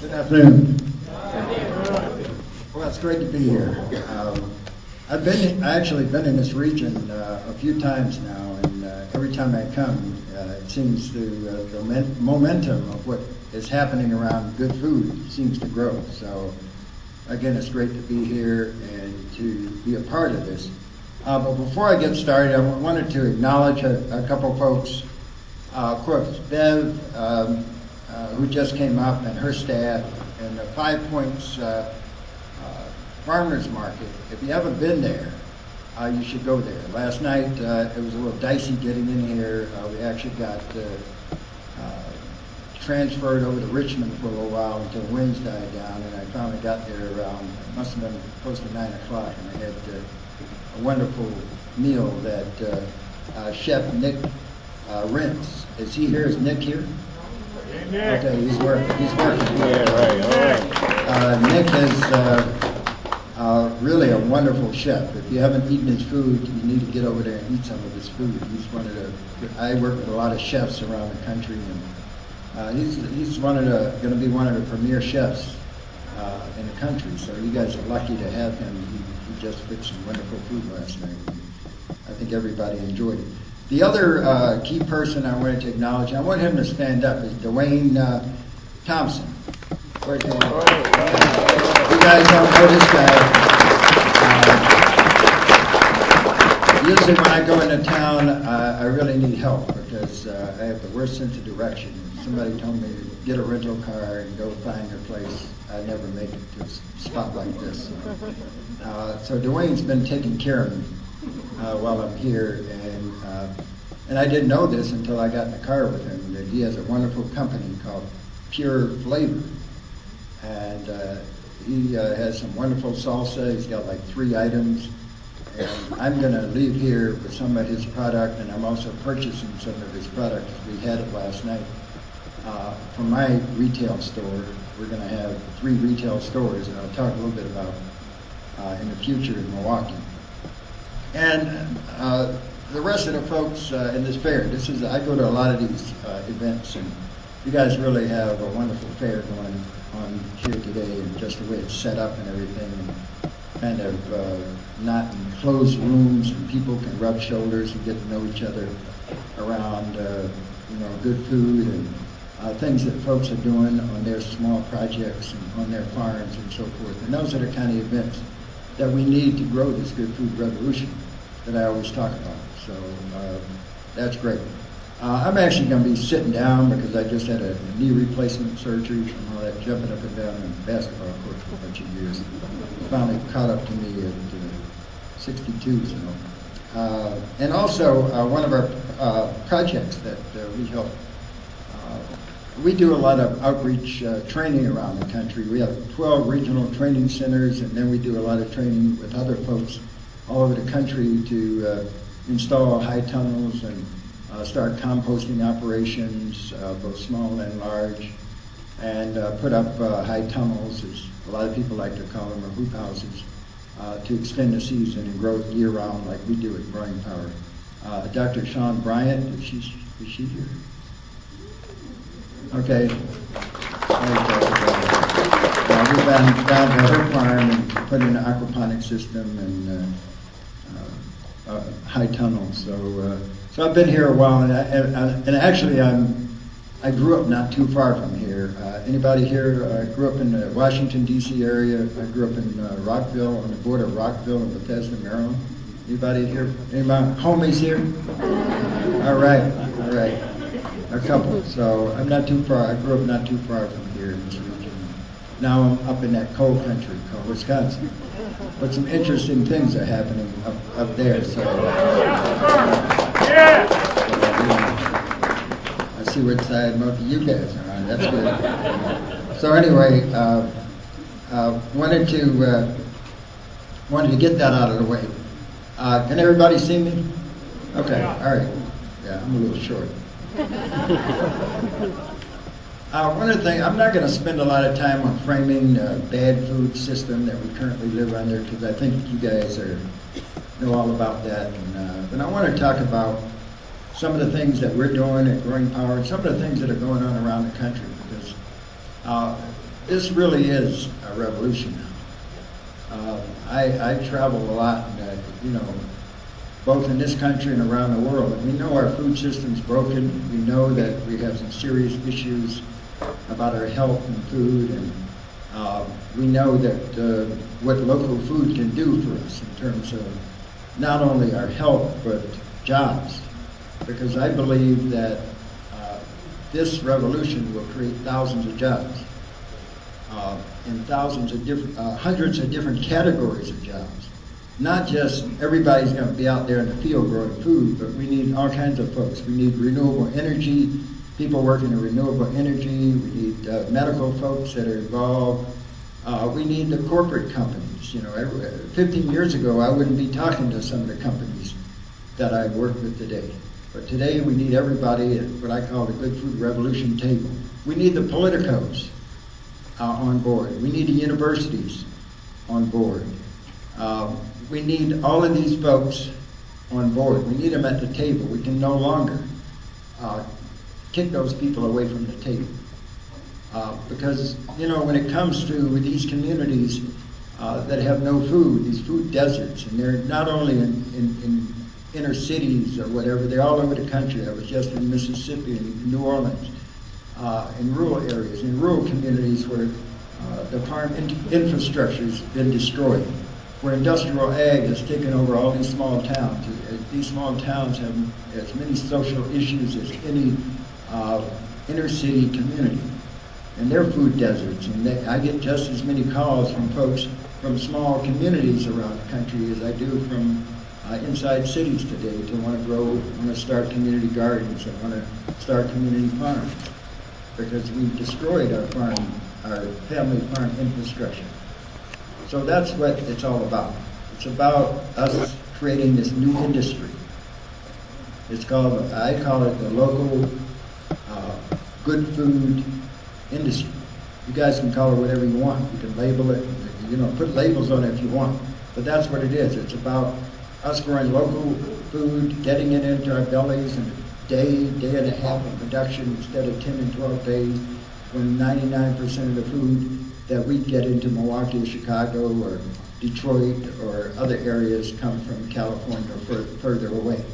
Good afternoon. Well, it's great to be here. I've actually been in this region a few times now, and every time I come, it seems the momentum of what is happening around good food seems to grow. So, again, it's great to be here and to be a part of this. But before I get started, I wanted to acknowledge a couple folks. Of course, Bev, who just came up, and her staff, and the 5 Points Farmers Market. If you haven't been there, you should go there. Last night, it was a little dicey getting in here. We actually got transferred over to Richmond for a little while until winds died down, and I finally got there around, it must have been close to 9 o'clock, and I had a wonderful meal that Chef Nick Rents. Is he here? Is Nick here? Nick. Okay, he's working. Yeah, right. All right. Nick is really a wonderful chef. If you haven't eaten his food, you need to get over there and eat some of his food. He's one of the. I work with a lot of chefs around the country, and he's going to be one of the premier chefs in the country. So you guys are lucky to have him. He just fixed some wonderful food last night. I think everybody enjoyed it. The other key person I wanted to acknowledge, I want him to stand up, is Dwayne Thompson. Where's Dwayne? You guys don't know this guy. Usually when I go into town, I really need help because I have the worst sense of direction. If somebody told me to get a rental car and go find your place, I'd never make it to a spot like this. So Dwayne's been taking care of me while I'm here, and I didn't know this until I got in the car with him, that he has a wonderful company called Pure Flavor, and he has some wonderful salsa. He's got like 3 items, and I'm going to leave here with some of his product, and I'm also purchasing some of his product. We had it last night from my retail store. We're going to have 3 retail stores, and I'll talk a little bit about in the future in Milwaukee. And the rest of the folks in this fair, I go to a lot of these events, and you guys really have a wonderful fair going on here today, and just the way it's set up and everything, and kind of not in closed rooms, and people can rub shoulders and get to know each other around, good food and things that folks are doing on their small projects and on their farms and so forth. And those are the kind of events that we need to grow this good food revolution that I always talk about. So that's great. I'm actually going to be sitting down because I just had a knee replacement surgery from all that jumping up and down on the basketball court for a bunch of years. It finally caught up to me at 62. So. And also one of our projects that we help, we do a lot of outreach training around the country. We have 12 regional training centers, and then we do a lot of training with other folks all over the country to install high tunnels and start composting operations, both small and large, and put up high tunnels, as a lot of people like to call them, or hoop houses, to extend the season and grow year-round like we do at Growing Power. Dr. Sean Bryant, is she here? Okay. We've been down to her farm and put in an aquaponic system and high tunnels. So I've been here a while, and actually I grew up not too far from here. Anybody here grew up in the Washington, D.C. area? I grew up in Rockville, on the border of Rockville and Bethesda, Maryland. Anybody here? Anybody homies here? All right. A couple. So I'm not too far. I grew up not too far from here in this region. Now I'm up in that cold country called Wisconsin. But some interesting things are happening up there. So, I see which side most of you guys are on. That's good. So anyway, wanted to get that out of the way. Can everybody see me? Okay. All right. Yeah, I'm a little short. One of the things, I'm not going to spend a lot of time on framing the bad food system that we currently live under, because I think you guys know all about that. But I want to talk about some of the things that we're doing at Growing Power and some of the things that are going on around the country. Because this really is a revolution now. I travel a lot, and, you know, both in this country and around the world. And we know our food system's broken. We know that we have some serious issues about our health and food, and we know that what local food can do for us in terms of not only our health, but jobs. Because I believe that this revolution will create thousands of jobs, and thousands of different, hundreds of different categories of jobs. Not just everybody's going to be out there in the field growing food, but we need all kinds of folks. We need renewable energy, people working in renewable energy. We need medical folks that are involved. We need the corporate companies. You know, 15 years ago, I wouldn't be talking to some of the companies that I work with today. But today, we need everybody at what I call the Good Food Revolution table. We need the politicos on board. We need the universities on board. We need all of these folks on board. We need them at the table. We can no longer kick those people away from the table. Because, you know, when it comes to these communities that have no food, these food deserts, and they're not only in inner cities or whatever, they're all over the country. I was just in Mississippi and New Orleans, in rural areas, in rural communities where the farm infrastructure has been destroyed, where industrial ag has taken over all these small towns. These small towns have as many social issues as any inner city community. And they're food deserts. And I get just as many calls from folks from small communities around the country as I do from inside cities today to want to grow, want to start community gardens, and want to start community farms. Because we've destroyed our family farm infrastructure. So that's what it's all about. It's about us creating this new industry. It's called, I call it the local good food industry. You guys can call it whatever you want. You can label it, you know, put labels on it if you want. But that's what it is. It's about us growing local food, getting it into our bellies in a day and a half of production instead of 10 and 12 days, when 99% of the food that we get into Milwaukee, Chicago, or Detroit, or other areas come from California or further away.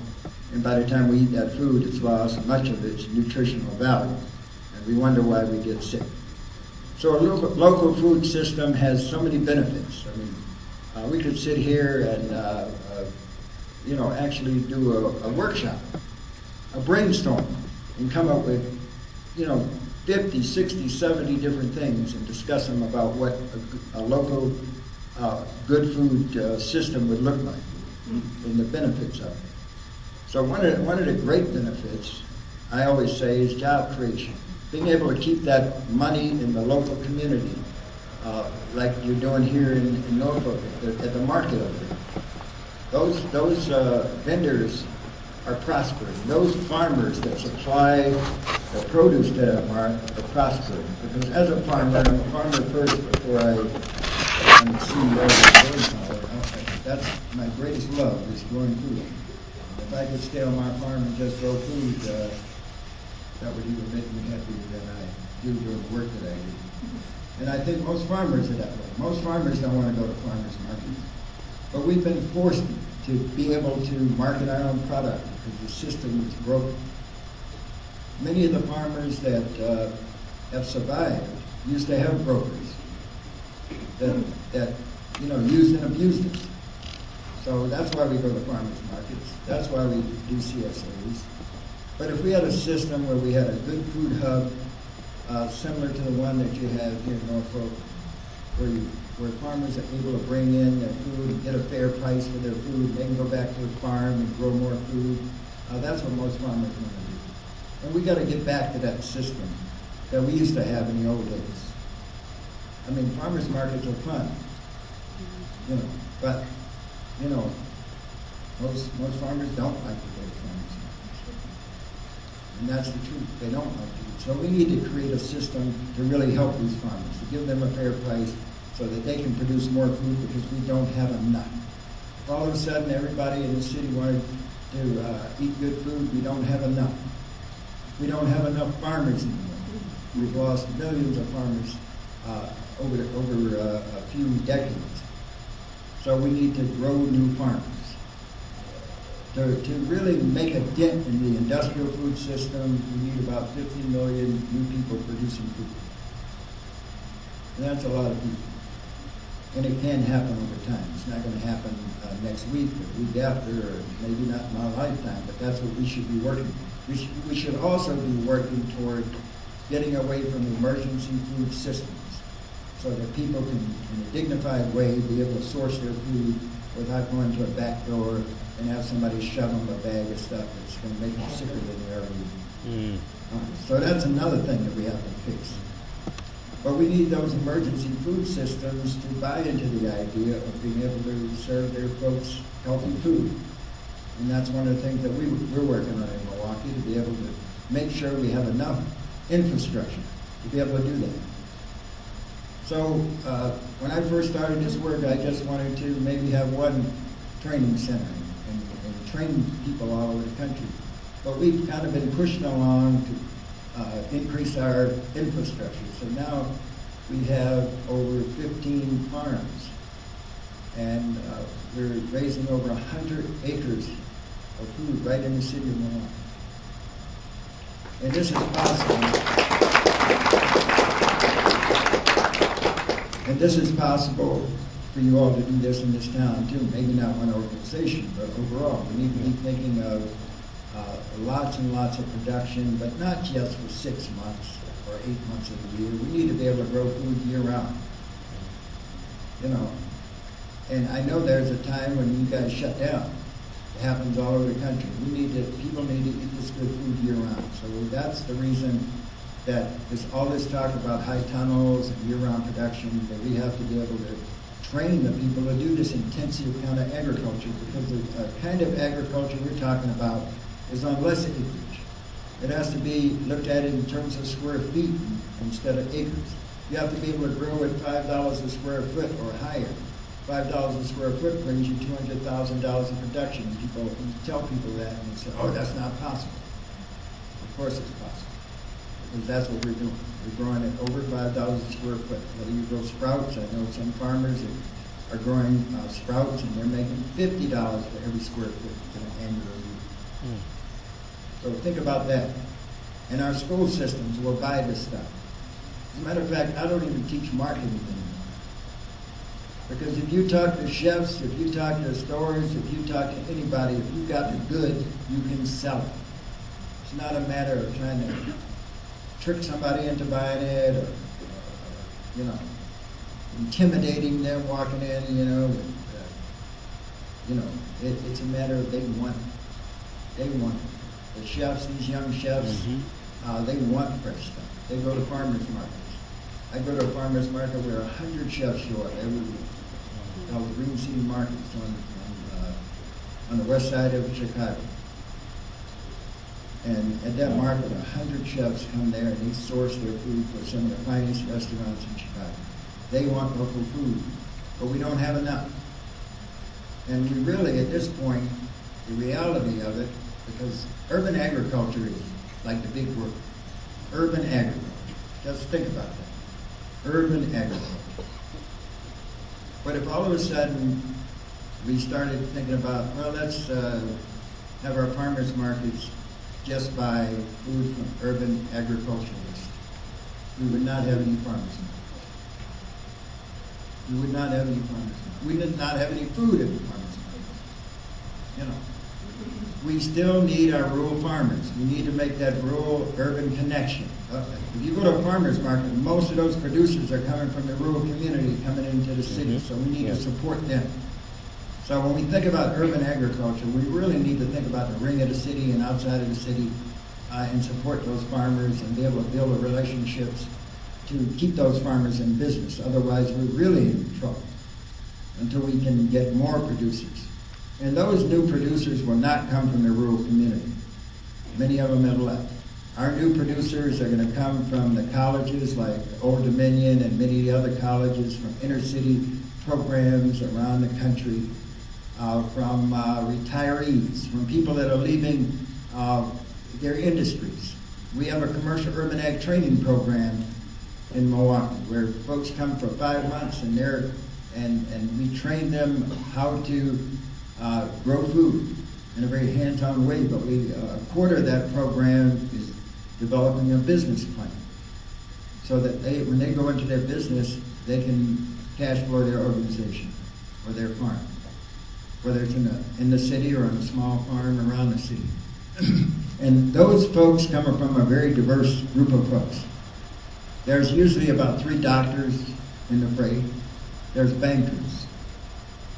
And by the time we eat that food, it's lost much of its nutritional value. And we wonder why we get sick. So a local food system has so many benefits. I mean, we could sit here and you know, actually do a workshop, a brainstorm, and come up with, you know, 50, 60, 70 different things and discuss them about what a local good food system would look like and the benefits of it. So one of the great benefits, I always say, is job creation. Being able to keep that money in the local community, like you're doing here in Norfolk at the market over there. Those vendors are prospering. Those farmers that supply the produce to that market are prospering. Because as a farmer, I'm a farmer first before I'm the CEO of the Boyce. That's my greatest love, is growing food. If I could stay on my farm and just grow food, that would even make me happier than I do the work that I do. And I think most farmers are that way. Most farmers don't want to go to farmers markets. But we've been forced to be able to market our own product because the system is broken. Many of the farmers that have survived used to have brokers that you know, used and abused us. So that's why we go to farmers markets. That's why we do CSAs. But if we had a system where we had a good food hub, similar to the one that you have here in Norfolk, where farmers are able to bring in their food and get a fair price for their food, they can go back to the farm and grow more food. That's what most farmers want to do. And we got to get back to that system that we used to have in the old days. I mean, farmers markets are fun, you know, but, you know, most farmers don't like to go to farmers markets. And that's the truth. They don't like to. So we need to create a system to really help these farmers, to give them a fair price so that they can produce more food, because we don't have enough. If all of a sudden everybody in the city wanted to eat good food, we don't have enough. We don't have enough farmers anymore. We've lost millions of farmers over a few decades. So we need to grow new farms. To really make a dent in the industrial food system, we need about 50 million new people producing food. And that's a lot of people. And it can happen over time. It's not going to happen next week or the week after, or maybe not in my lifetime, but that's what we should be working. We should also be working toward getting away from the emergency food systems so that people can, in a dignified way, be able to source their food without going to a back door and have somebody shove them a bag of stuff that's going to make them sicker than they already eating. So that's another thing that we have to fix. But we need those emergency food systems to buy into the idea of being able to serve their folks healthy food. And that's one of the things that we're working on in Milwaukee, to be able to make sure we have enough infrastructure to be able to do that. So when I first started this work, I just wanted to maybe have one training center and train people all over the country. But we've kind of been pushing along to increase our infrastructure. So now we have over 15 farms, and we're raising over 100 acres of food right in the city of Milwaukee. And this is possible. And this is possible for you all to do this in this town too. Maybe not one organization, but overall, we need to be thinking of lots and lots of production, but not just for 6 months or 8 months of the year. We need to be able to grow food year round. You know, and I know there's a time when you guys shut down. It happens all over the country. People need to eat this good food year round. So that's the reason that all this talk about high tunnels and year-round production, that we have to be able to train the people to do this intensive kind of agriculture, because the kind of agriculture we're talking about is on less acreage. It has to be looked at in terms of square feet instead of acres. You have to be able to grow at $5 a square foot or higher. $5 a square foot brings you $200,000 in production. And you tell people that, and they say, "Oh, that's not possible." Of course it's possible, because that's what we're doing. We're growing at over $5 a square foot. Whether you grow sprouts, I know some farmers are growing sprouts, and they're making $50 for every square foot in an annual year. So think about that. And our school systems will buy this stuff. As a matter of fact, I don't even teach marketing anymore. Because if you talk to chefs, if you talk to stores, if you talk to anybody, if you've got the good, you can sell it. It's not a matter of trying to trick somebody into buying it, or you know, intimidating them walking in, it's a matter of they want it. They want it. The chefs, these young chefs, they want fresh stuff. They go to farmers markets. I go to a farmers market where 100 chefs show up every week. Called Green Sea Markets on the west side of Chicago. And at that market, 100 chefs come there and they source their food for some of the finest restaurants in Chicago. They want local food, but we don't have enough. And we really, at this point, the reality of it, because urban agriculture is like the big word, urban agriculture. Just think about that, urban agriculture. But if all of a sudden we started thinking about, well, let's have our farmers markets just buy food from urban agriculturalists, we would not have any farmers markets. We would not have any farmers markets. We would not have any food at the farmers markets. You know, we still need our rural farmers. We need to make that rural-urban connection. If you go to a farmer's market, most of those producers are coming from the rural community, coming into the city, so we need to support them. So when we think about urban agriculture, we really need to think about the ring of the city and outside of the city, and support those farmers and be able to build the relationships to keep those farmers in business. Otherwise, we're really in trouble until we can get more producers. And those new producers will not come from the rural community. Many of them have left. Our new producers are going to come from the colleges like Old Dominion and many other colleges, from inner city programs around the country, from retirees, from people that are leaving their industries. We have a commercial urban ag training program in Milwaukee, where folks come for 5 months and we train them how to grow food in a very hands-on way, but a quarter of that program is developing a business plan so that when they go into their business, they can cash flow their organization or their farm, whether it's in the city or on a small farm around the city. And those folks come from a very diverse group of folks. There's usually about 3 doctors in the fray. There's bankers.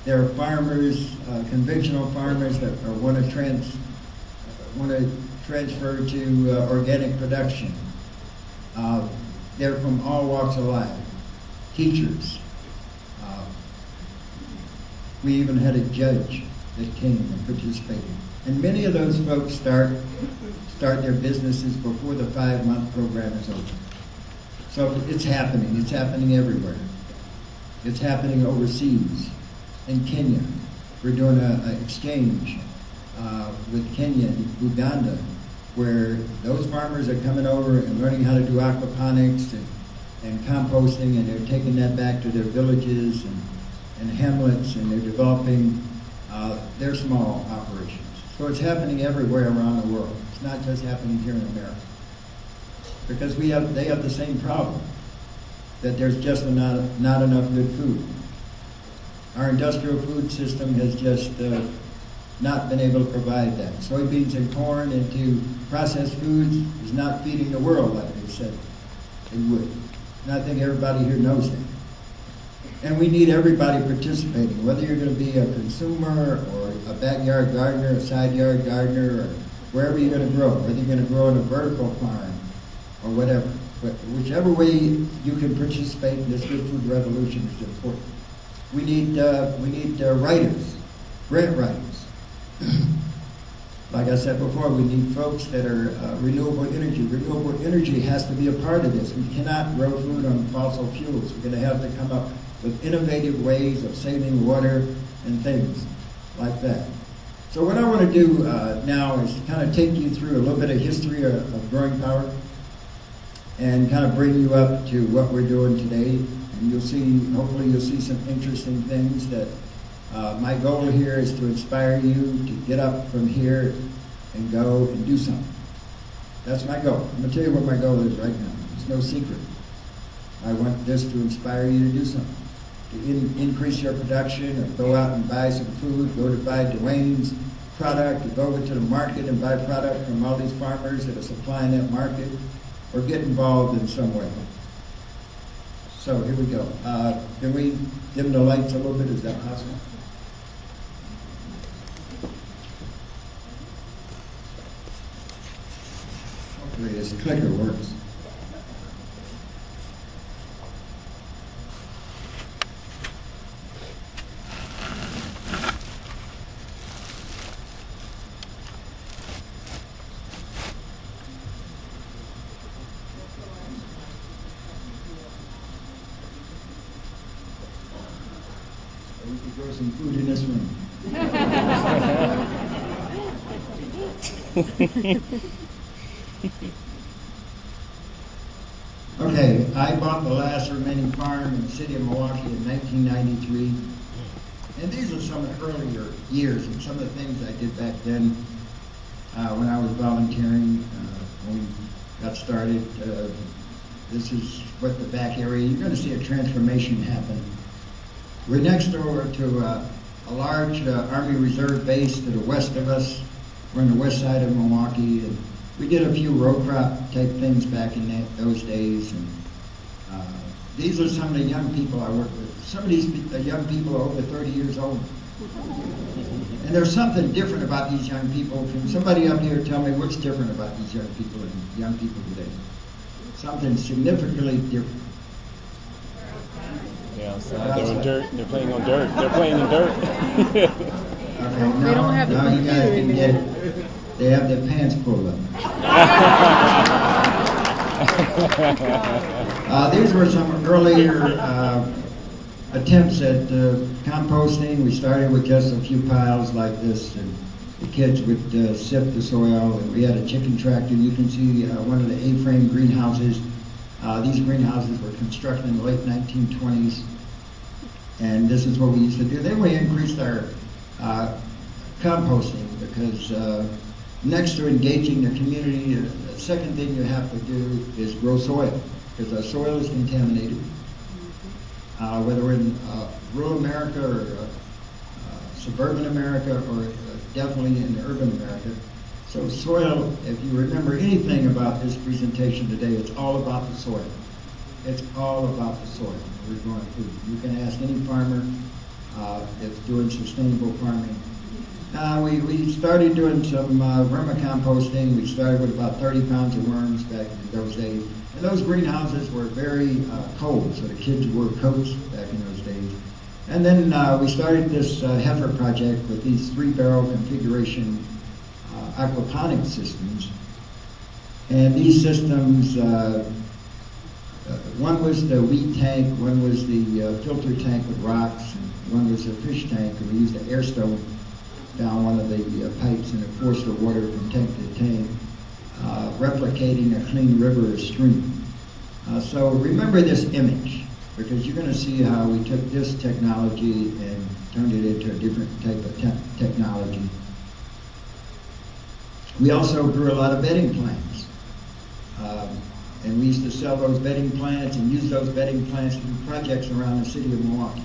There are farmers, conventional farmers that want to transfer to organic production. They're from all walks of life. Teachers. We even had a judge that came and participated. And many of those folks start their businesses before the 5-month program is over. So it's happening. It's happening everywhere. It's happening overseas. In Kenya, we're doing an exchange with Kenya and Uganda, where those farmers are coming over and learning how to do aquaponics and composting, and they're taking that back to their villages and hamlets, and they're developing their small operations. So it's happening everywhere around the world. It's not just happening here in America. Because they have the same problem, that there's just not enough good food. Our industrial food system has just not been able to provide that. Soybeans and corn into processed foods is not feeding the world like they said it would. And I think everybody here knows that. And we need everybody participating, whether you're going to be a consumer or a backyard gardener, a side yard gardener, or wherever you're going to grow, whether you're going to grow in a vertical farm or whatever. But whichever way you can participate in this good food revolution is important. We need writers, grant writers. Like I said before, we need folks that are renewable energy. Renewable energy has to be a part of this. We cannot grow food on fossil fuels. We're going to have to come up with innovative ways of saving water and things like that. So what I want to do now is kind of take you through a little bit of history of growing power and kind of bring you up to what we're doing today. And you'll see, hopefully you'll see some interesting things that my goal here is to inspire you to get up from here and go and do something. That's my goal. I'm going to tell you what my goal is right now. It's no secret. I want this to inspire you to do something. To increase your production, or go out and buy some food, go to buy Dwayne's product, or go over to the market and buy product from all these farmers that are supplying that market, or get involved in some way. So here we go. Can we dim the lights a little bit? Is that possible? Hopefully this clicker works. We could grow some food in this room. Okay, I bought the last remaining farm in the city of Milwaukee in 1993. And these are some of the earlier years and some of the things I did back then when I was volunteering, when we got started. This is what the back area, you're going to see a transformation happen. We're next door to a large Army Reserve base to the west of us. We're on the west side of Milwaukee, and we did a few row crop type things back in those days. And these are some of the young people I work with. Some of these young people are over 30 years old. And there's something different about these young people. Can somebody up here tell me what's different about these young people and young people today? Something significantly different. Yeah, so they're in dirt. They're playing on dirt. They're playing in dirt. Okay, They don't have the you guys computer can get it. They have their pants pulled up. These were some earlier attempts at composting. We started with just a few piles like this, and the kids would sift the soil. And we had a chicken tractor. You can see one of the A-frame greenhouses These greenhouses were constructed in the late 1920s, and this is what we used to do. Then we increased our composting because next to engaging the community, the second thing you have to do is grow soil, because our soil is contaminated. Whether we're in rural America or suburban America or definitely in urban America. So soil, if you remember anything about this presentation today, it's all about the soil. It's all about the soil. We're growing food. You can ask any farmer that's doing sustainable farming. We started doing some vermicomposting. We started with about 30 pounds of worms back in those days. And those greenhouses were very cold, so the kids wore coats back in those days. And then we started this heifer project with these 3-barrel configuration aquaponic systems. And these systems, one was the wheat tank, one was the filter tank with rocks, and one was a fish tank, and we used an air stove down one of the pipes and it forced the water from tank to tank, replicating a clean river or stream. So remember this image, because you're going to see how we took this technology and turned it into a different type of technology. We also grew a lot of bedding plants. And we used to sell those bedding plants and use those bedding plants to do projects around the city of Milwaukee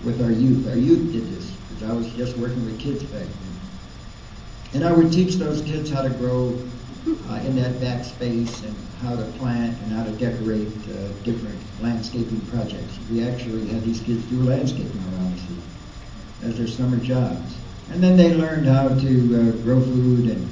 with our youth. Our youth did this, because I was just working with kids back then. And I would teach those kids how to grow in that back space and how to plant and how to decorate different landscaping projects. We actually had these kids do landscaping around the city as their summer jobs. And then they learned how to grow food and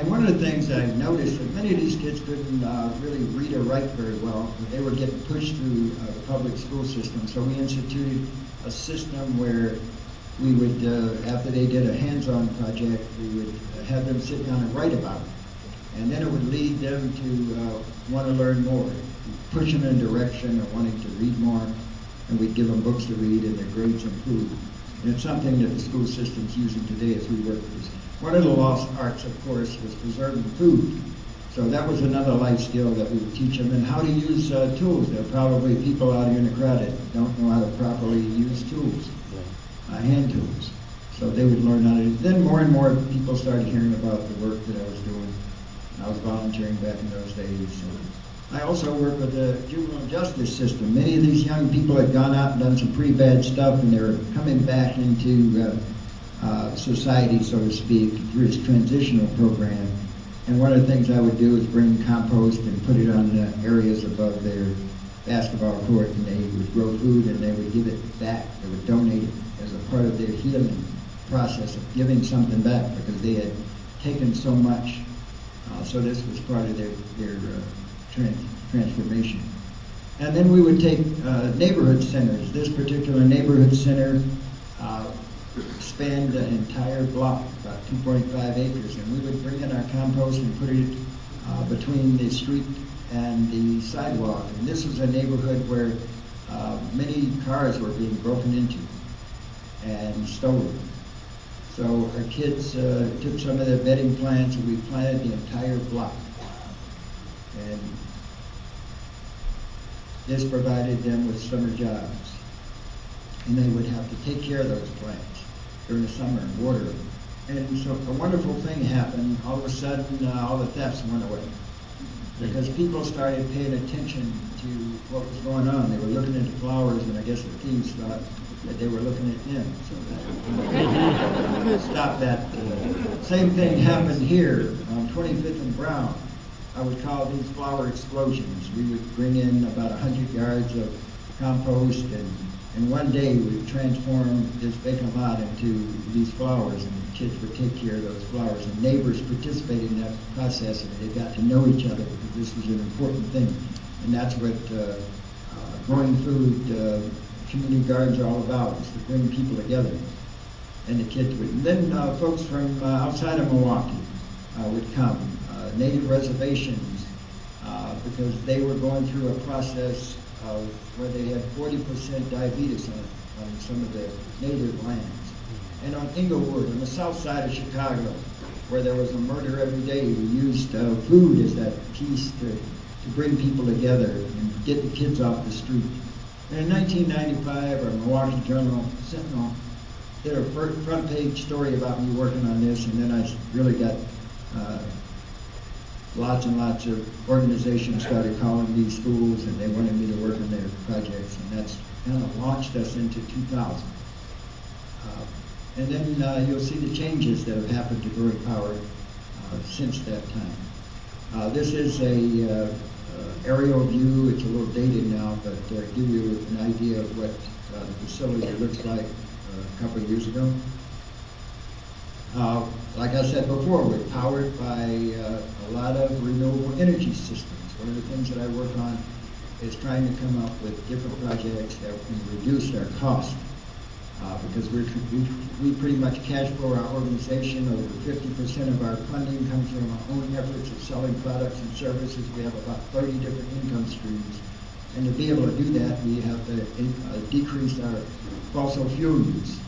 one of the things that I've noticed that many of these kids couldn't really read or write very well. They were getting pushed through the public school system. So we instituted a system where we would, after they did a hands-on project, we would have them sit down and write about it. And then it would lead them to want to learn more, push them in a direction of wanting to read more, and we'd give them books to read and their grades improve. And it's something that the school system's using today as we work with this. One of the lost arts, of course, was preserving food. So that was another life skill that we would teach them, and how to use tools. There are probably people out here in the crowd that don't know how to properly use tools, hand tools. So they would learn how to. Then more and more people started hearing about the work that I was doing. I was volunteering back in those days. So I also work with the juvenile justice system. Many of these young people had gone out and done some pretty bad stuff, and they were coming back into society, so to speak, through this transitional program. And one of the things I would do is bring compost and put it on the areas above their basketball court, and they would grow food and they would give it back. They would donate it as a part of their healing process of giving something back, because they had taken so much. So this was part of their transformation. And then we would take neighborhood centers. This particular neighborhood center spanned an entire block, about 2.5 acres, and we would bring in our compost and put it between the street and the sidewalk. And this was a neighborhood where many cars were being broken into and stolen. So our kids took some of their bedding plants and we planted the entire block. And this provided them with summer jobs. And they would have to take care of those plants during the summer and water them. And so a wonderful thing happened. All of a sudden, all the thefts went away, because people started paying attention to what was going on. They were looking at the flowers, and I guess the thieves thought that they were looking at them. So that stopped that. Same thing happened here on 25th and Brown. I would call these flower explosions. We would bring in about 100 yards of compost, and one day we would transform this vacant lot into these flowers, and the kids would take care of those flowers. And neighbors participated in that process, and they got to know each other, because this was an important thing. And that's what growing food, community gardens are all about, is to bring people together. And the kids would. And then folks from outside of Milwaukee would come, native reservations, because they were going through a process where they had 40% diabetes on some of their native lands. And on Inglewood, on the south side of Chicago, where there was a murder every day, we used food as that piece to bring people together and get the kids off the street. And in 1995, our Milwaukee Journal Sentinel did a front page story about me working on this, and then I really got lots and lots of organizations started calling these schools, and they wanted me to work on their projects, and that's kind of launched us into 2000. And then you'll see the changes that have happened to Growing Power since that time. This is a aerial view. It's a little dated now, but give you an idea of what the facility looks like a couple of years ago. Like I said before, we're powered by a lot of renewable energy systems. One of the things that I work on is trying to come up with different projects that can reduce our cost. Because we pretty much cash flow our organization. Over 50% of our funding comes from our own efforts of selling products and services. We have about 30 different income streams. And to be able to do that, we have to decrease our fossil fuel use.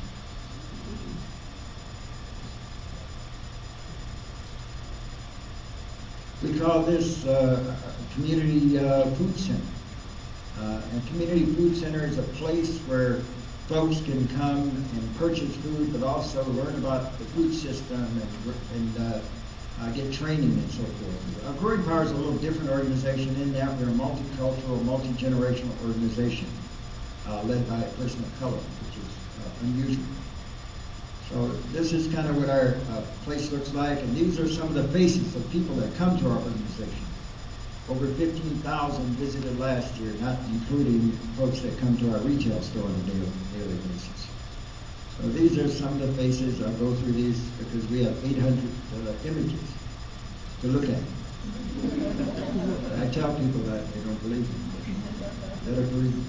We call this a community food center. And community food center is a place where folks can come and purchase food, but also learn about the food system and get training and so forth. Growing Power is a little different organization in that we're a multicultural, multi-generational organization led by a person of color, which is unusual. So this is kind of what our place looks like, and these are some of the faces of people that come to our organization. Over 15,000 visited last year, not including folks that come to our retail store on a daily basis. So these are some of the faces. I'll go through these because we have 800 images to look at. I tell people that they don't believe me. Let her believe me.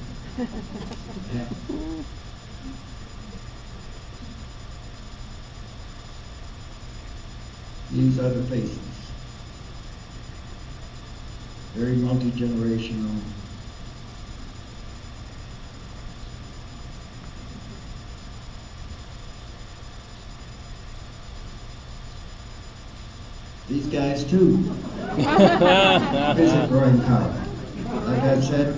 These are the faces. Very multi-generational. These guys too. Visit Growing Power. Like I said,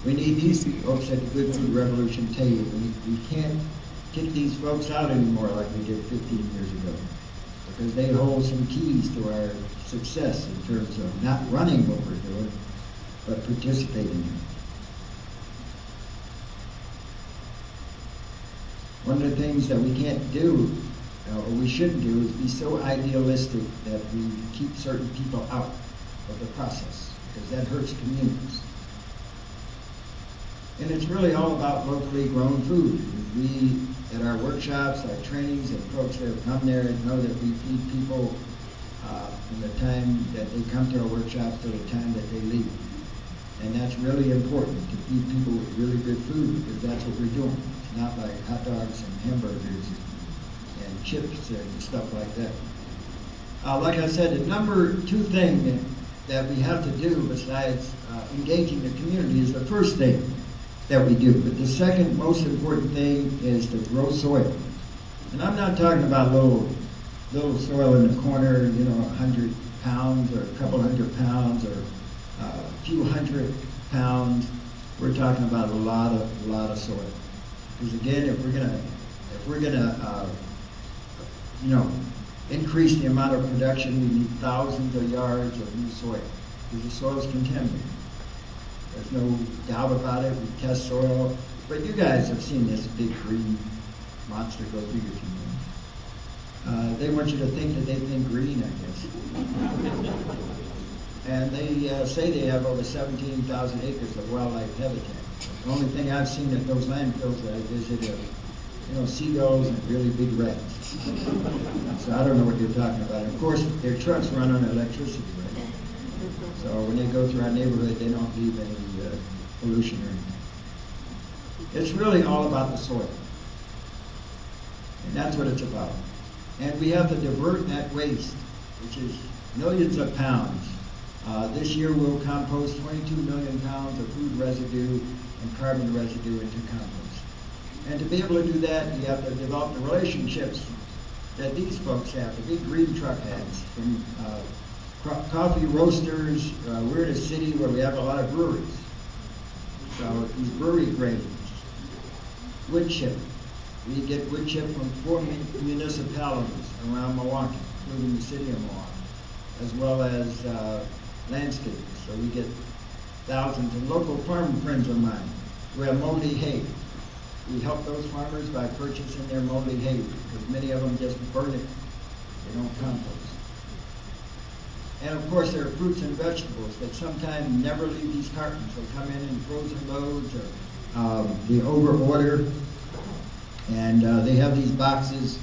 we need these folks at the Good Food Revolution table. We can't kick these folks out anymore like we did 15 years ago, because they hold some keys to our success in terms of not running what we're doing, but participating in it. One of the things that we can't do, or we shouldn't do, is be so idealistic that we keep certain people out of the process, because that hurts communities. And it's really all about locally grown food. We, at our workshops, our trainings, and folks that have come there know that we feed people from the time that they come to our workshops to the time that they leave. And that's really important, to feed people with really good food, because that's what we're doing. It's not like hot dogs and hamburgers and chips and stuff like that. Like I said, the number two thing that we have to do besides engaging the community is the first thing that we do. But the second most important thing is to grow soil. And I'm not talking about little soil in the corner, 100 pounds or a couple hundred pounds or a few hundred pounds. We're talking about a lot of soil. Because again, if we're gonna increase the amount of production, we need thousands of yards of new soil, because the soil is contaminated. There's no doubt about it. We test soil, but you guys have seen this big green monster go through your community. They want you to think that they think green, I guess. And they say they have over 17,000 acres of wildlife habitat. The only thing I've seen at those landfills that I visit are, seagulls and really big rats. So I don't know what you're talking about. And of course, their trucks run on electricity, right? So when they go through our neighborhood, they don't leave any pollution or anything. It's really all about the soil. And that's what it's about. And we have to divert that waste, which is millions of pounds. This year we'll compost 22 million pounds of food residue and carbon residue into compost. And to be able to do that, you have to develop the relationships that these folks have, the big green truck heads, from coffee roasters. We're in a city where we have a lot of breweries. So these brewery graders, wood chip. We get wood chip from 4 municipalities around Milwaukee, including the city of Milwaukee, as well as landscaping. So we get thousands of local farm friends of mine who have moldy hay. We help those farmers by purchasing their moldy hay, because many of them just burn it. They don't compost. And of course, there are fruits and vegetables that sometimes never leave these cartons. They come in frozen loads, or they over-order, and they have these boxes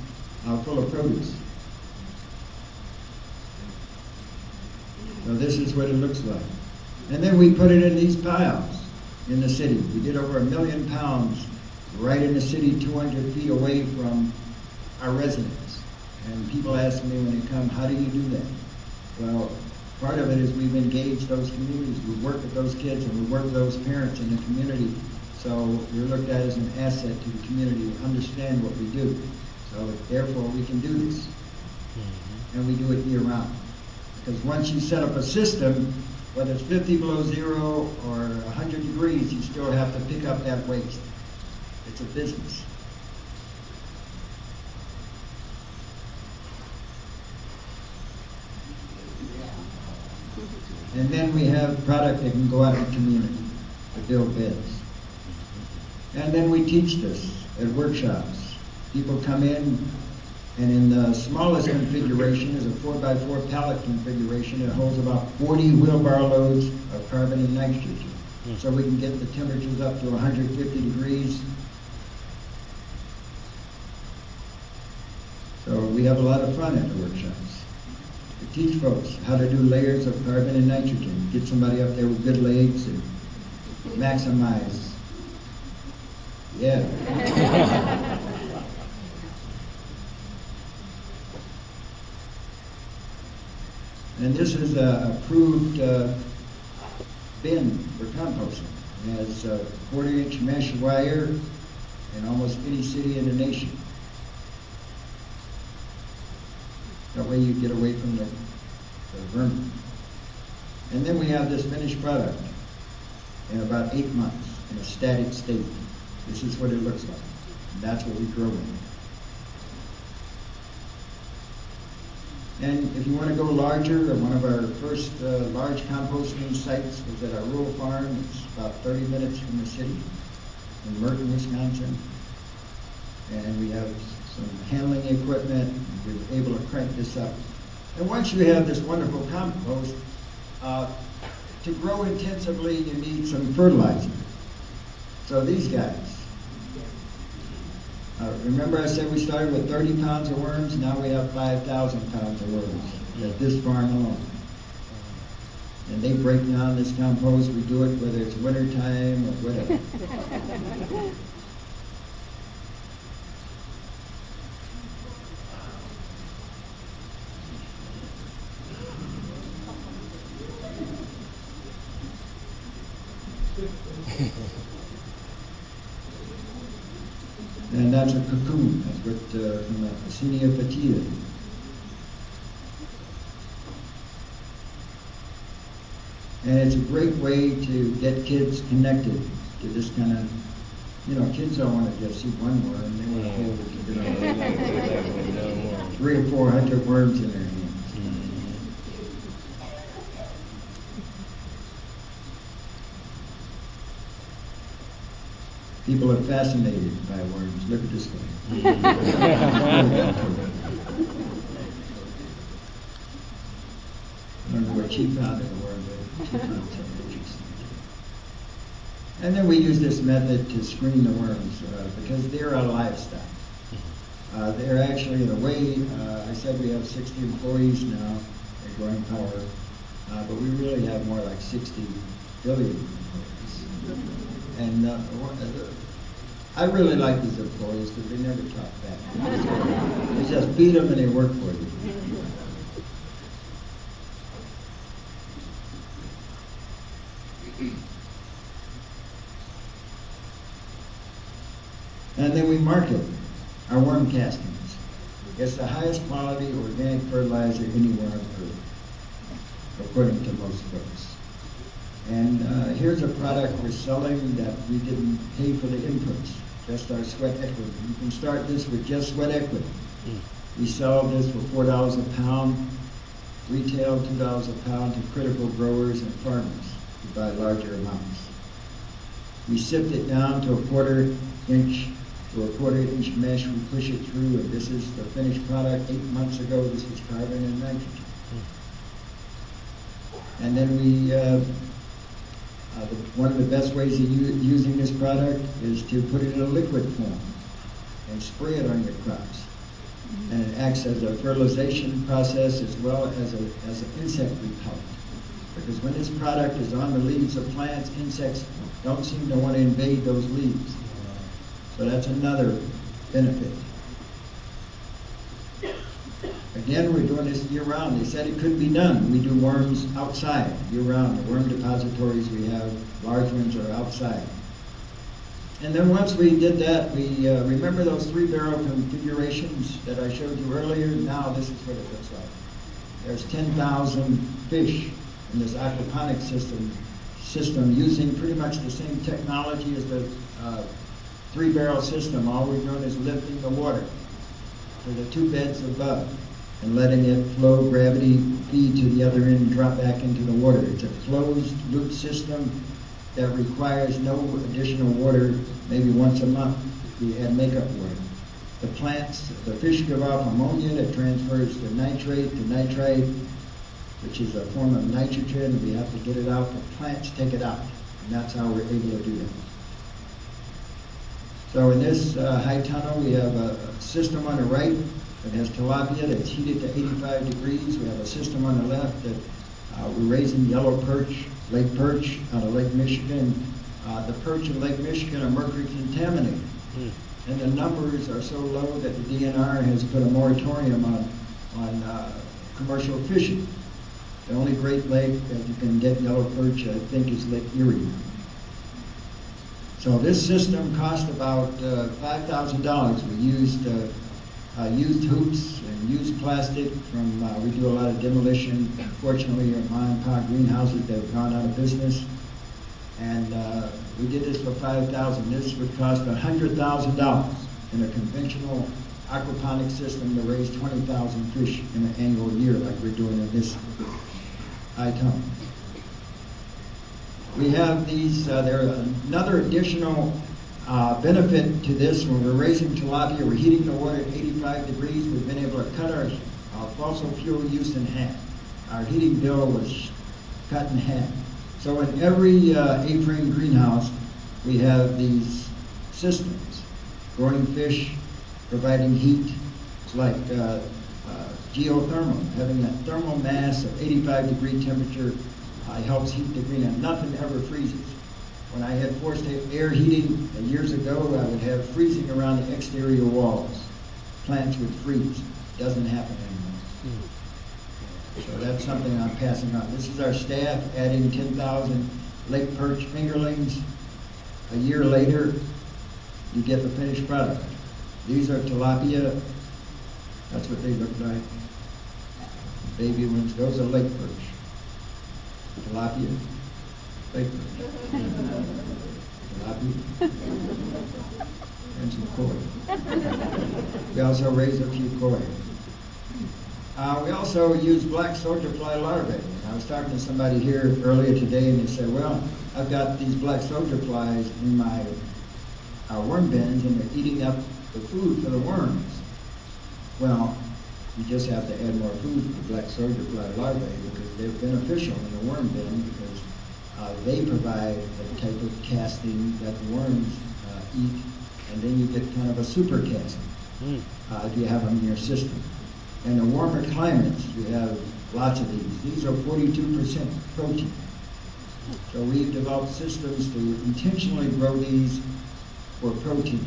full of produce. So this is what it looks like. And then we put it in these piles in the city. We did over 1 million pounds right in the city, 200 feet away from our residents. And people ask me when they come, how do you do that? Well, part of it is we've engaged those communities. We work with those kids and we work with those parents in the community. So we're looked at as an asset to the community to understand what we do. So therefore we can do this. And we do it year round. Because once you set up a system, whether it's 50 below zero or 100 degrees, you still have to pick up that waste. It's a business. And then we have product that can go out in the community to build beds. And then we teach this at workshops. People come in, and in the smallest configuration is a 4x4 pallet configuration. It holds about 40 wheelbarrow loads of carbon and nitrogen. So we can get the temperatures up to 150 degrees. So we have a lot of fun at the workshops. We teach folks how to do layers of carbon and nitrogen. Get somebody up there with good legs and maximize. Yeah. And this is a approved bin for composting. It has a 1/4-inch mesh wire in almost any city in the nation. That way you get away from the vermin. And then we have this finished product in about 8 months in a static state. This is what it looks like. And that's what we grow in. And if you want to go larger, one of our first large composting sites was at our rural farm. It's about 30 minutes from the city in Merton, Wisconsin. And we have some handling equipment. We're able to crank this up. And once you have this wonderful compost, to grow intensively, you need some fertilizer. So these guys, remember I said we started with 30 pounds of worms? Now we have 5,000 pounds of worms at this farm alone. And they break down this compost. We do it whether it's winter time or whatever. And that's a cocoon. That's what from a Senia fatida. And it's a great way to get kids connected to this kind of, kids don't want to just see one worm. They want to hold 300 or 400 worms in their hands. People are fascinated by worms. Look at this guy. I don't know what she found in the worm, but she found something interesting. And then we use this method to screen the worms because they're a livestock. They're actually, in a way, I said we have 60 employees now at Growing Power, but we really have more like 60 billion employees. And I really like these employees because they never talk back. You just feed them and they work for you. And market are worm castings. It's the highest quality organic fertilizer anywhere on earth, according to most folks. And here's a product we're selling that we didn't pay for the inputs, just our sweat equity. You can start this with just sweat equity. We sell this for $4 a pound, retail $2 a pound to critical growers and farmers who buy larger amounts. We sift it down to a quarter-inch mesh. We push it through, and this is the finished product. 8 months ago, this was carbon and nitrogen. And then we, one of the best ways of using this product is to put it in a liquid form and spray it on your crops. And it acts as a fertilization process as well as an insect repellent. Because when this product is on the leaves of plants, insects don't seem to want to invade those leaves. So that's another benefit. Again, we're doing this year-round. They said it could be done. We do worms outside year-round. The worm depositories we have, large ones are outside. And then once we did that, we remember those 3-barrel configurations that I showed you earlier? Now this is what it looks like. There's 10,000 fish in this aquaponic system using pretty much the same technology as the 3-barrel system. All we're doing is lifting the water to the 2 beds above and letting it flow, gravity feed to the other end and drop back into the water. It's a closed loop system that requires no additional water, maybe once a month if we add makeup water. The plants, the fish give off ammonia that transfers to nitrate, to nitrite, which is a form of nitrogen. We have to get it out. The plants take it out, and that's how we're able to do that. So in this high tunnel, we have a system on the right that has tilapia that's heated to 85 degrees. We have a system on the left that we're raising yellow perch, lake perch out of Lake Michigan. The perch in Lake Michigan are mercury contaminated. And the numbers are so low that the DNR has put a moratorium on commercial fishing. The only Great Lake that you can get yellow perch, I think, is Lake Erie. So this system cost about $5,000. We used used hoops and used plastic from, we do a lot of demolition. Unfortunately, at mom and pop greenhouses, they've gone out of business. And we did this for $5,000. This would cost $100,000 in a conventional aquaponic system to raise 20,000 fish in an annual year like we're doing in this item. We have these, there's another additional benefit to this. When we're raising tilapia, we're heating the water at 85 degrees. We've been able to cut our fossil fuel use in half. Our heating bill was cut in half. So in every A-frame greenhouse, we have these systems, growing fish, providing heat. It's like geothermal, having that thermal mass of 85-degree temperature helps heat the greenhouse. Nothing ever freezes. When I had forced air heating years ago, I would have freezing around the exterior walls. Plants would freeze. Doesn't happen anymore. So that's something I'm passing on. This is our staff adding 10,000 lake perch fingerlings. A year later, you get the finished product. These are tilapia. That's what they look like. Baby ones. Those are lake perch. Tilapia. Lake perch. Tilapia. And some koi. We also raise a few koi. We also use black soldier fly larvae. I was talking to somebody here earlier today, and they said, well, I've got these black soldier flies in my worm bins, and they're eating up the food for the worms. Well, you just have to add more food for black soldier fly larvae because they're beneficial in the worm bin because they provide the type of casting that the worms eat, and then you get kind of a super casting if you have them in your system. In the warmer climates, you have lots of these. These are 42% protein. So we've developed systems to intentionally grow these for protein.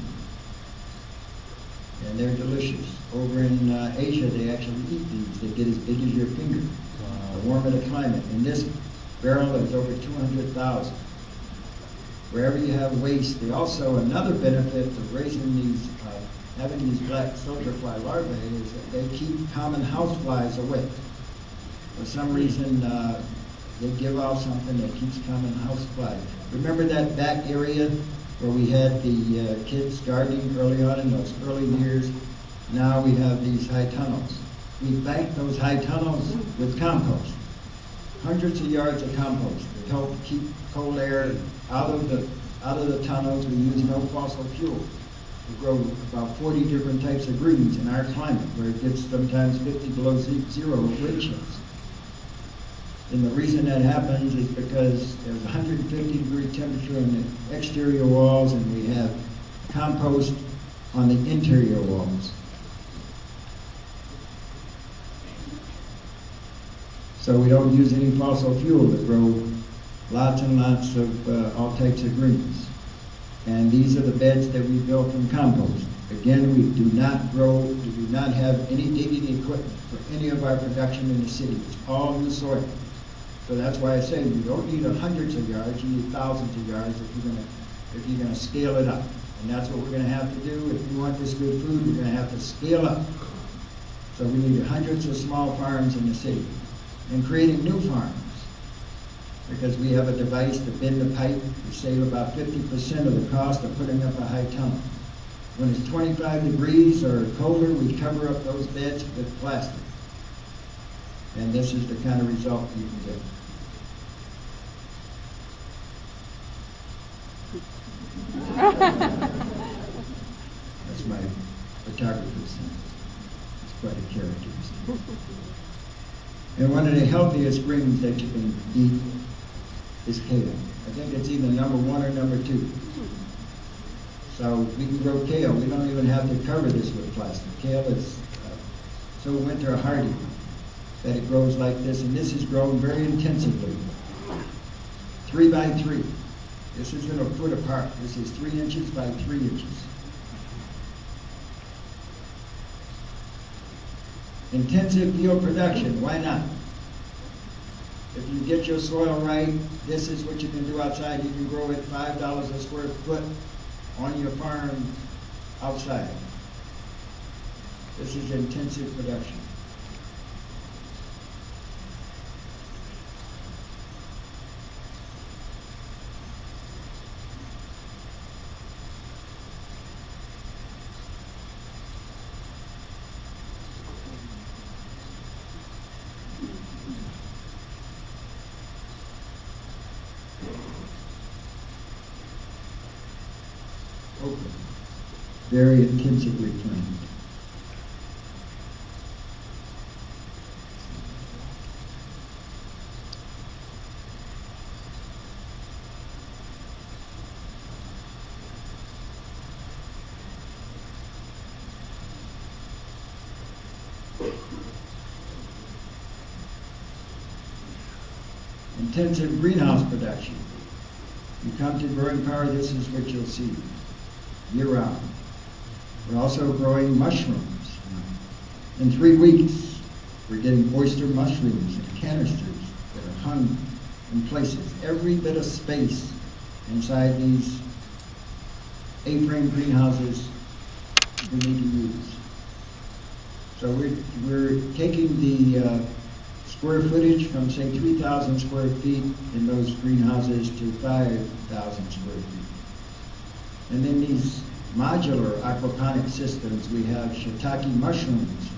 And they're delicious. Over in Asia, they actually eat these. They get as big as your finger. Wow. The warmer the climate. In this barrel, there's over 200,000. Wherever you have waste, they also, another benefit of raising these having these black soldier fly larvae is that they keep common house flies away. For some reason, they give off something that keeps common house flies. Remember that back area where we had the kids gardening early on in those early years? Now we have these high tunnels. We bank those high tunnels with compost. Hundreds of yards of compost to help keep cold air out of the tunnels. We use no fossil fuel. We grow about 40 different types of greens in our climate, where it gets sometimes 50 below zero wind chills. And the reason that happens is because there's 150-degree temperature on the exterior walls, and we have compost on the interior walls. So we don't use any fossil fuel to grow lots and lots of all types of greens. And these are the beds that we built from compost. Again, we do not have any digging equipment for any of our production in the city. It's all new soil. So that's why I say you don't need hundreds of yards, you need thousands of yards if you're gonna scale it up. And that's what we're gonna have to do. If you want this good food, we're gonna have to scale up. So we need hundreds of small farms in the city. And creating new farms, because we have a device to bend the pipe. We save about 50% of the cost of putting up a high tunnel. When it's 25 degrees or colder, we cover up those beds with plastic. And this is the kind of result you can get. That's my photographer's son. It's quite a character. And one of the healthiest greens that you can eat is kale. I think it's either number 1 or number 2. So we can grow kale. We don't even have to cover this with plastic. Kale is so winter hardy that it grows like this, and this is grown very intensively. 3 by 3. This isn't a foot apart. This is 3 inches by 3 inches. Intensive field production, why not? If you get your soil right, this is what you can do outside. You can grow at $5 a square foot on your farm outside. This is intensive production. Very intensively planted. Intensive greenhouse production. You come to Growing Power, this is what you'll see year-round. We're also growing mushrooms. In 3 weeks, we're getting oyster mushrooms in canisters that are hung in places. Every bit of space inside these A-frame greenhouses we need to use. So we're taking the square footage from, say, 3,000 square feet in those greenhouses to 5,000 square feet. And then these modular aquaponic systems, we have shiitake mushrooms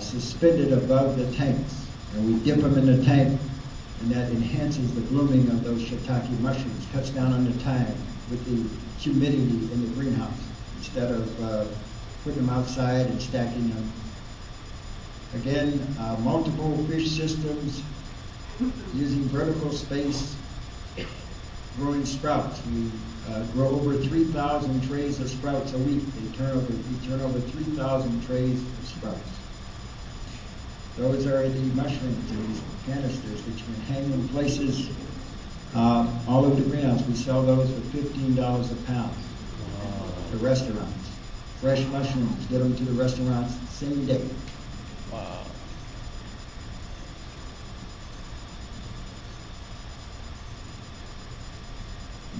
suspended above the tanks. And we dip them in the tank, and that enhances the blooming of those shiitake mushrooms, cuts down on the time with the humidity in the greenhouse, instead of putting them outside and stacking them. Again, multiple fish systems using vertical space, growing sprouts. We grow over 3,000 trays of sprouts a week. We turn over 3,000 trays of sprouts. Those are the mushrooms in these canisters that you can hang in places all over the greenhouse. We sell those for $15 a pound to restaurants. Fresh mushrooms, get them to the restaurants the same day. Wow.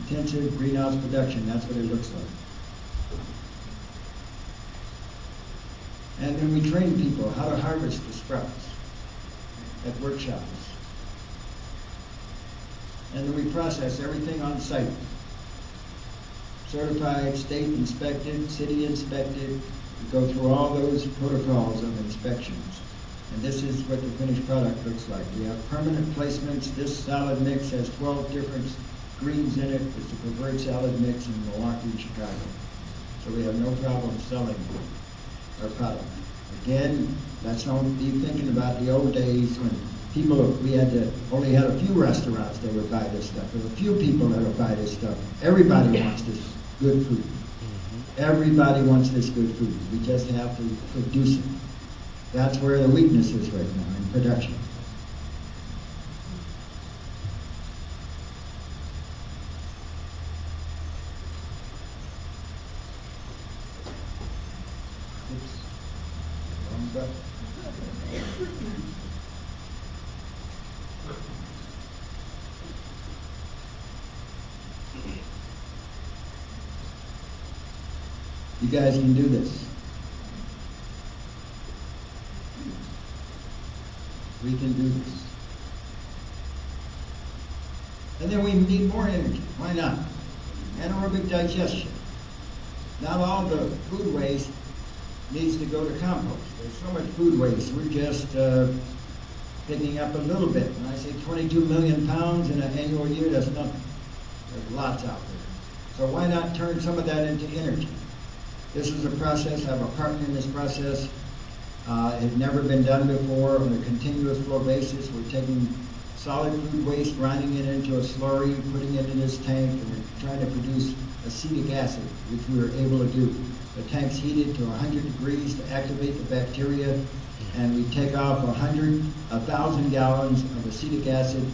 Intensive greenhouse production, that's what it looks like. And then we train people how to harvest the sprouts at workshops. And then we process everything on site. Certified, state inspected, city inspected. We go through all those protocols of inspections. And this is what the finished product looks like. We have permanent placements. This salad mix has 12 different greens in it. It's a preferred salad mix in Milwaukee and Chicago. So we have no problem selling our product. Again, let's not be thinking about the old days when people, we only had a few restaurants that would buy this stuff. There were a few people that would buy this stuff. Everybody wants this good food. Everybody wants this good food. We just have to produce it. That's where the weakness is right now, in production. Oops. Wrong button. You guys can do this. We can do this. And then we need more energy. Why not? Anaerobic digestion. Not all the food waste needs to go to compost. There's so much food waste. We're just picking up a little bit. When I say 22 million pounds in an annual year, that's nothing. There's lots out there. So why not turn some of that into energy? This is a process. I have a partner in this process. It had never been done before on a continuous flow basis. We're taking solid food waste, grinding it into a slurry, putting it in this tank, and we're trying to produce acetic acid, which we were able to do. The tank's heated to 100 degrees to activate the bacteria, and we take off 1,000 gallons of acetic acid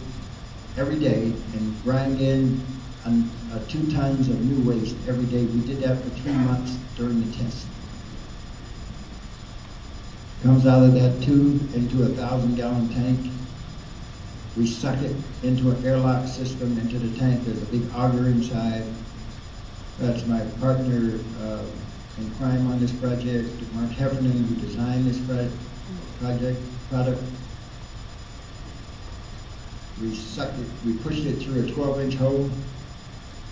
every day and grind in 2 tons of new waste every day. We did that for 3 months during the test. Comes out of that tube into a 1,000-gallon tank. We suck it into an airlock system into the tank. There's a big auger inside. That's my partner in crime on this project, Mark Heffernan, who designed this product. We sucked it, we pushed it through a 12-inch hole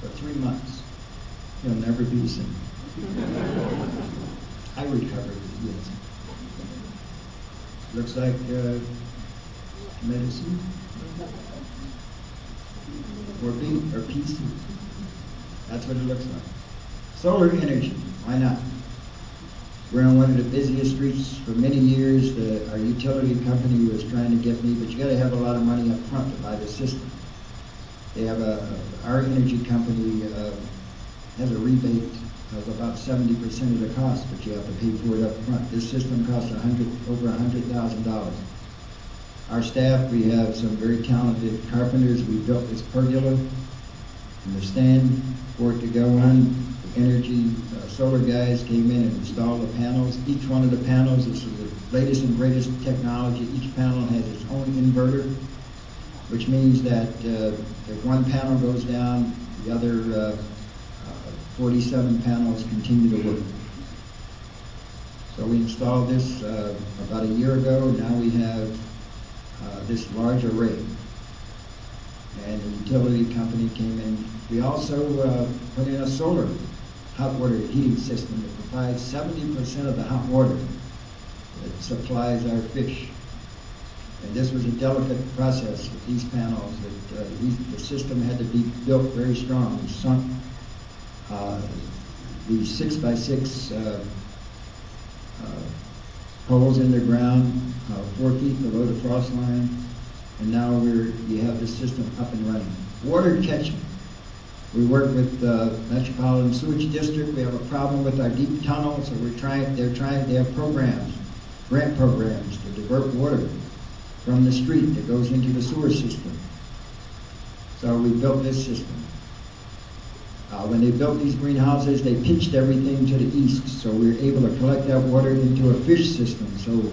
for 3 months. He'll never be the same. I recovered, yes. Looks like medicine or PC. That's what it looks like. Solar energy, why not? We're on one of the busiest streets for many years. Our utility company was trying to get me, but you got to have a lot of money up front to buy the system. They have our energy company has a rebate of about 70% of the cost, but you have to pay for it up front. This system costs over $100,000. Our staff, we have some very talented carpenters. We built this pergola and the stand for it to go on. The energy solar guys came in and installed the panels. Each one of the panels, this is the latest and greatest technology. Each panel has its own inverter, which means that if one panel goes down, the other 47 panels continue to work. So we installed this about a year ago. Now we have this large array. And the utility company came in. We also put in a solar hot water heating system that provides 70% of the hot water that supplies our fish. And this was a delicate process with these panels. That the system had to be built very strong. We sunk these 6x6 holes in the ground, 4 feet below the frost line, and now you have this system up and running. Water catchment. We work with the Metropolitan Sewage District. We have a problem with our deep tunnel, so they have programs, grant programs to divert water from the street that goes into the sewer system. So we built this system. When they built these greenhouses, they pitched everything to the east, so we were able to collect that water into a fish system. So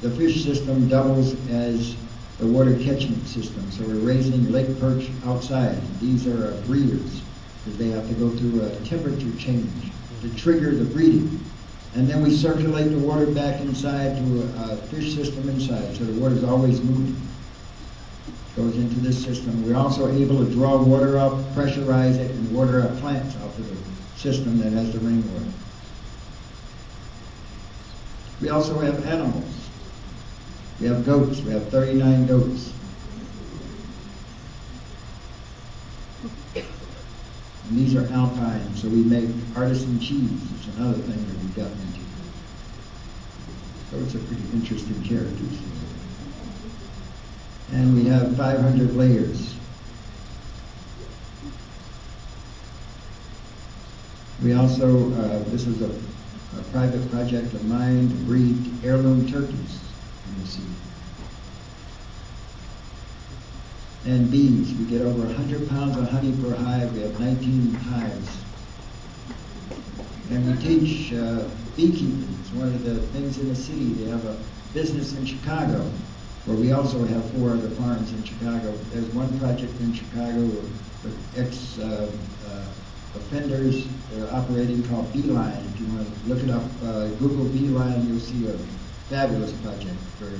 the fish system doubles as the water catchment system. So we're raising lake perch outside. These are breeders, because they have to go through a temperature change to trigger the breeding. And then we circulate the water back inside to a fish system inside, so the water is always moving. Goes into this system. We're also able to draw water up, pressurize it, and water our plants off of the system that has the rainwater. We also have animals. We have goats. We have 39 goats. And these are alpine, so we make artisan cheese. It's another thing that we've gotten into. So it's a pretty interesting characters. And we have 500 layers. We also, this is a private project of mine to breed heirloom turkeys in the sea. And bees, we get over 100 pounds of honey per hive. We have 19 hives. And we teach beekeeping. It's one of the things in the city. They have a business in Chicago, where we also have 4 other farms in Chicago. There's one project in Chicago with ex-offenders that are operating called Beeline. If you want to look it up, Google Beeline, you'll see a fabulous project where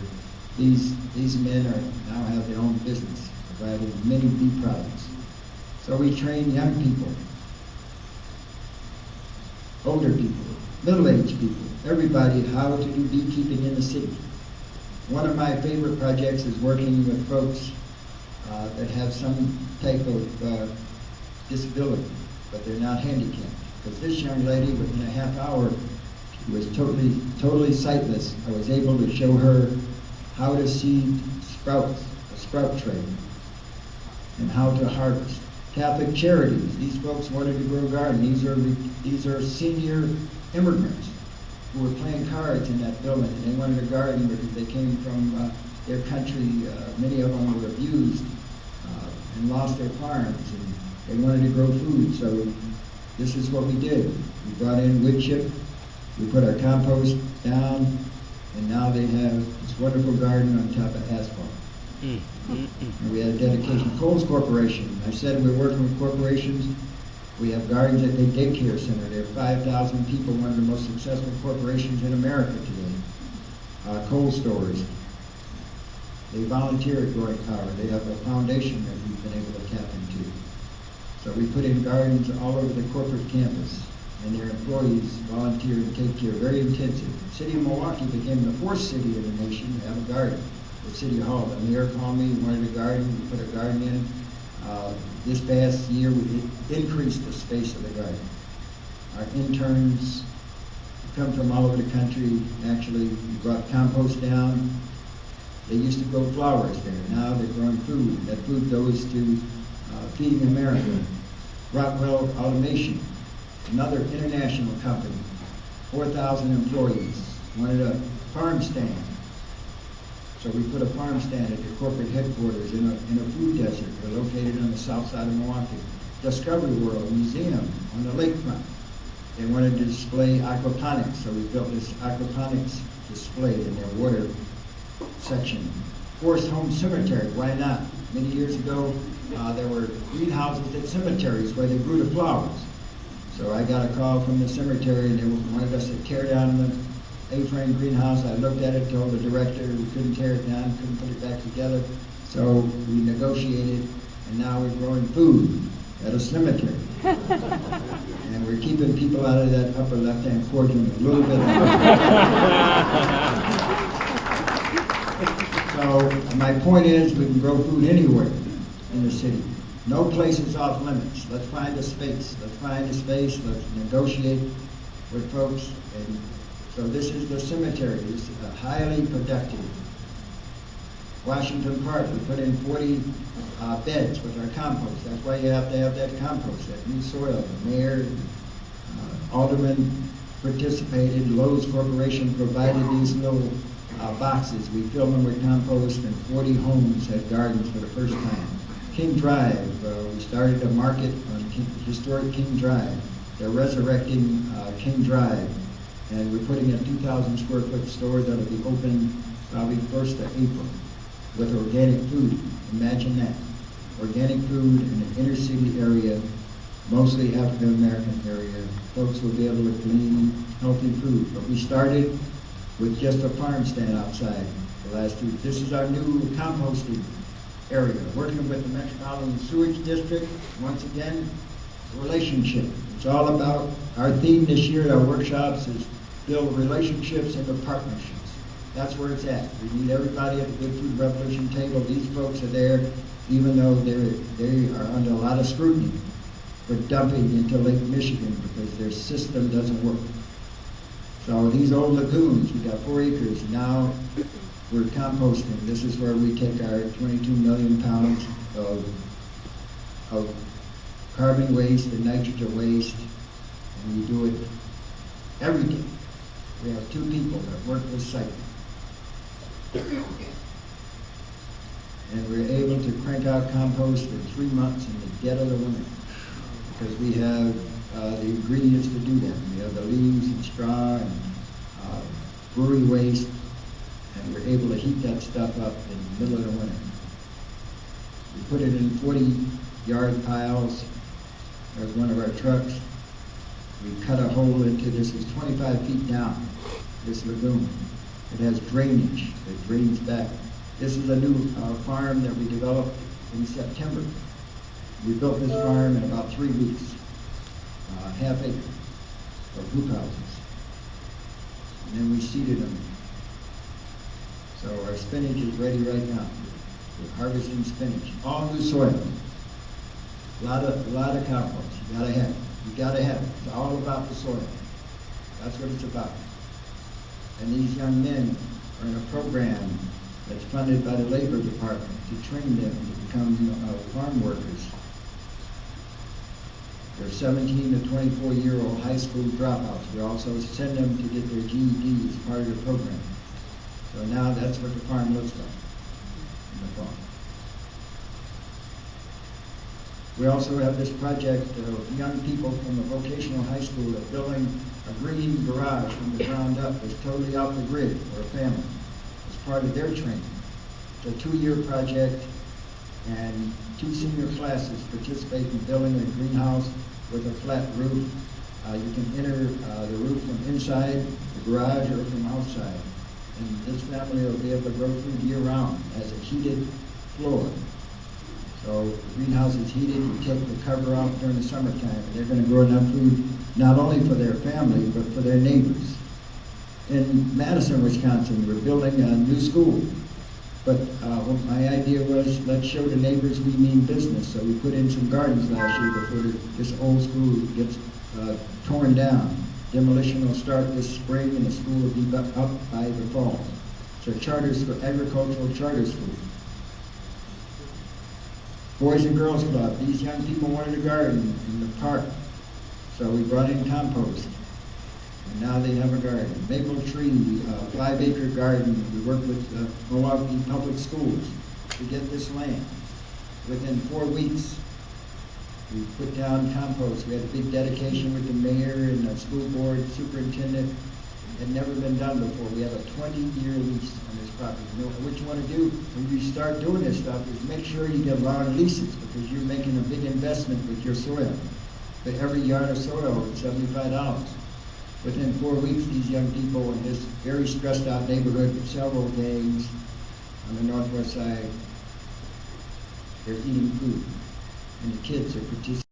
these men now have their own business, providing many bee products. So we train young people, older people, middle-aged people, everybody how to do beekeeping in the city. One of my favorite projects is working with folks that have some type of disability, but they're not handicapped. Because this young lady, within a half hour, she was totally sightless. I was able to show her how to seed sprouts, a sprout tray, and how to harvest. Catholic Charities, these folks wanted to grow a garden. These are senior immigrants who were playing cards in that building, and they wanted a garden because they came from their country. Many of them were abused and lost their farms, and they wanted to grow food. So this is what we did. We brought in wood chip, we put our compost down, and now they have this wonderful garden on top of asphalt. And we had a dedication. Kohl's Corporation, I said we're working with corporations. We have gardens at the daycare center. There are 5,000 people, one of the most successful corporations in America today. Coal stores. They volunteer at Growing Power. They have a foundation that we've been able to tap into. So we put in gardens all over the corporate campus, and their employees volunteer and take care, very intensive. The city of Milwaukee became the 4th city in the nation to have a garden. The City Hall, the mayor called me, wanted a garden, we put a garden in. This past year, we increased the space of the garden. Our interns come from all over the country. Actually, we brought compost down. They used to grow flowers there. Now they're growing food. That food goes to Feeding America. Rockwell Automation, another international company, 4,000 employees, wanted a farm stand. So we put a farm stand at the corporate headquarters in a food desert. They're located on the south side of Milwaukee. Discovery World Museum on the lakefront. They wanted to display aquaponics, so we built this aquaponics display in their water section. Forest Home Cemetery, why not? Many years ago, there were greenhouses at cemeteries where they grew the flowers. So I got a call from the cemetery, and they wanted us to tear down the A-frame greenhouse. I looked at it, told the director we couldn't tear it down, couldn't put it back together. So we negotiated, and now we're growing food at a cemetery. And we're keeping people out of that upper left-hand quadrant a little bit. So my point is, we can grow food anywhere in the city. No place is off limits. Let's find a space. Let's find a space. Let's negotiate with folks. And so this is the cemetery. It's highly productive. Washington Park, we put in 40 beds with our compost. That's why you have to have that compost, that new soil. The mayor, aldermen participated. Lowe's Corporation provided these little boxes. We filled them with compost, and 40 homes had gardens for the first time. King Drive, we started a market on historic King Drive. They're resurrecting King Drive, and we're putting a 2,000 square foot store that'll be open probably 1st of April with organic food. Imagine that. Organic food in an inner city area mostly African American area. Folks will be able to glean healthy food. But we started with just a farm stand outside the last 2 weeks. This is our new composting area, working with the Metropolitan Sewage District. Once again, relationship. It's all about, our theme this year at our workshops is build relationships into partnerships. That's where it's at. We need everybody at the Good Food Revolution table. These folks are there, even though they are under a lot of scrutiny for dumping into Lake Michigan because their system doesn't work. So these old lagoons, we got 4 acres. Now we're composting. This is where we take our 22 million pounds of carbon waste and nitrogen waste, and we do it every day. We have 2 people that work this site. And we're able to crank out compost in 3 months in the dead of the winter because we have the ingredients to do that. We have the leaves and straw and brewery waste, and we're able to heat that stuff up in the middle of the winter. We put it in 40-yard piles. There's one of our trucks. We cut a hole into this. It's 25 feet down, this lagoon. It has drainage that drains back. This is a new farm that we developed in September. We built this farm in about 3 weeks, half acre of hoop houses. And then we seeded them. So our spinach is ready right now. We're harvesting spinach, all new soil. A lot of compost. You gotta have it. You gotta have it. It's all about the soil. That's what it's about. And these young men are in a program that's funded by the Labor Department to train them to become farm workers. They're 17 to 24-year-old high school dropouts. We also send them to get their GED as part of the program. So now that's what the farm looks like in the fall. We also have this project of young people from the vocational high school that are building a green garage from the ground up that's totally off the grid for a family as part of their training. It's a 2-year project, and 2 senior classes participate in building a greenhouse with a flat roof. You can enter the roof from inside the garage or from outside. And this family will be able to grow food year-round as a heated floor. So the greenhouse is heated, you take the cover off during the summertime, and they're going to grow enough food not only for their family, but for their neighbors. In Madison, Wisconsin, we're building a new school. But what my idea was, let's show the neighbors we mean business. So we put in some gardens last year before this old school gets torn down. Demolition will start this spring, and the school will be up by the fall. So charters for agricultural charter school. Boys and Girls Club. These young people wanted a garden in the park, so we brought in compost, and now they have a garden. Maple Tree, 5-acre garden. We work with Milwaukee Public Schools to get this land. Within 4 weeks, we put down compost. We had a big dedication with the mayor and the school board superintendent. It had never been done before. We have a 20-year lease on this property. You know, what you want to do when you start doing this stuff is make sure you get long leases, because you're making a big investment with your soil. But every yard of soil is $75. Within 4 weeks, these young people in this very stressed out neighborhood with several gangs on the northwest side, they're eating food. And the kids are participating.